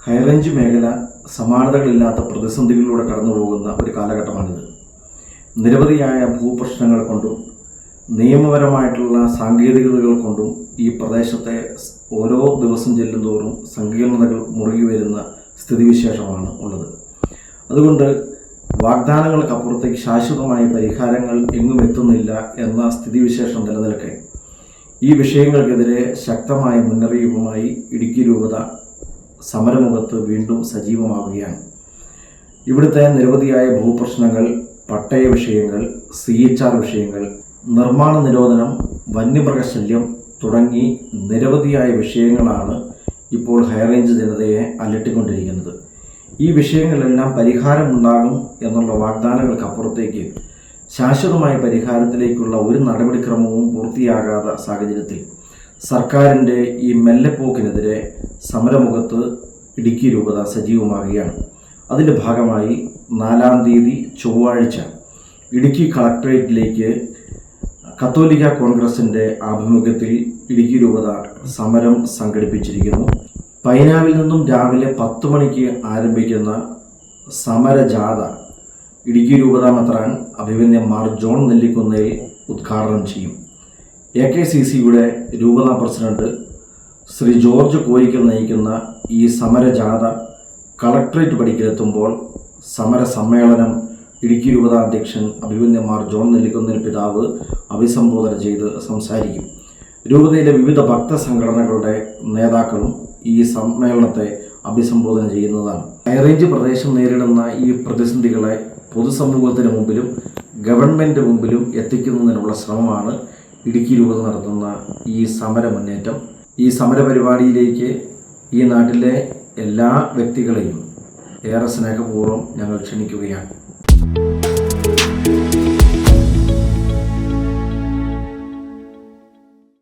High range മേഖല സമാനതകളില്ലാത്ത പ്രതിസന്ധികളിലൂടെ കടന്നുപോകുന്ന ഒരു കാലഘട്ടമാണിത്. നിരവധിയായ ഭൂപ്രശ്നങ്ങൾ കൊണ്ടും നിയമപരമായിട്ടുള്ള സാങ്കേതികതകൾ കൊണ്ടും ഈ പ്രദേശത്തെ ഓരോ ദിവസം ചെല്ലുന്തോറും സങ്കീർണതകൾ മുറുകി വരുന്ന സ്ഥിതിവിശേഷമാണ് ഉള്ളത്. അതുകൊണ്ട് വാഗ്ദാനങ്ങൾക്കപ്പുറത്തേക്ക് ശാശ്വതമായ പരിഹാരങ്ങൾ എങ്ങും എത്തുന്നില്ല എന്ന സ്ഥിതിവിശേഷം നിലനിൽക്കെ ഈ വിഷയങ്ങൾക്കെതിരെ ശക്തമായ മുന്നറിയിപ്പുമായി ഇടുക്കി രൂപത സമരമുഖത്ത് വീണ്ടും സജീവമാവുകയാണ്. ഇവിടുത്തെ നിരവധിയായ ഭൂപ്രശ്നങ്ങൾ, പട്ടയ വിഷയങ്ങൾ, CHR വിഷയങ്ങൾ, നിർമ്മാണ നിരോധനം, വന്യമൃഗശല്യം തുടങ്ങി നിരവധിയായ വിഷയങ്ങളാണ് ഇപ്പോൾ ഹൈറേഞ്ച് ജനതയെ അലട്ടിക്കൊണ്ടിരിക്കുന്നത്. ഈ വിഷയങ്ങളെല്ലാം പരിഹാരമുണ്ടാകും എന്നുള്ള വാഗ്ദാനങ്ങൾക്കപ്പുറത്തേക്ക് ശാശ്വതമായ പരിഹാരത്തിലേക്കുള്ള ഒരു നടപടിക്രമവും പൂർത്തിയാകാത്ത സാഹചര്യത്തിൽ സർക്കാരിൻ്റെ ഈ മെല്ലെപ്പോക്കിനെതിരെ സമരമുഖത്ത് ഇടുക്കി രൂപത സജീവമാകുകയാണ്. അതിൻ്റെ ഭാഗമായി 4-ാം തീയതി ചൊവ്വാഴ്ച ഇടുക്കി കളക്ടറേറ്റിലേക്ക് കത്തോലിക്ക കോൺഗ്രസിൻ്റെ ആഭിമുഖ്യത്തിൽ ഇടുക്കി രൂപത സമരം സംഘടിപ്പിച്ചിരിക്കുന്നു. പൈനാവിൽ നിന്നും രാവിലെ 10 മണിക്ക് ആരംഭിക്കുന്ന സമരജാഥ ഇടുക്കി രൂപത മെത്രാൻ അഭിവന്ദ്യൻ മാർ ജോൺ നെല്ലിക്കുന്നേൽ ഉദ്ഘാടനം ചെയ്യും. AKCCയുടെ രൂപത പ്രസിഡന്റ് ശ്രീ ജോർജ് കോയിക്കൽ നയിക്കുന്ന ഈ സമരജാഥ കളക്ടറേറ്റ് പടിക്കലെത്തുമ്പോൾ സമരസമ്മേളനം ഇടുക്കി രൂപത അധ്യക്ഷൻ അഭിവന്ദ്യൻ മാർ ജോൺ നെല്ലിക്കുന്നേൽ പിതാവ് അഭിസംബോധന ചെയ്ത് സംസാരിക്കും. രൂപതയിലെ വിവിധ ഭക്തസംഘടനകളുടെ നേതാക്കളും ഈ സമ്മേളനത്തെ അഭിസംബോധന ചെയ്യുന്നതാണ്. ഹൈറേഞ്ച് പ്രദേശം നേരിടുന്ന ഈ പ്രതിസന്ധികളെ പൊതുസമൂഹത്തിന് മുമ്പിലും ഗവൺമെൻറ് മുമ്പിലും എത്തിക്കുന്നതിനുള്ള ശ്രമമാണ് ഇടുക്കി രൂപത നടത്തുന്ന ഈ സമര മുന്നേറ്റം. ഈ സമരപരിപാടിയിലേക്ക് ഈ നാട്ടിലെ എല്ലാ വ്യക്തികളെയും ഏറെ സ്നേഹപൂർവ്വം ഞങ്ങൾ ക്ഷണിക്കുകയാണ്.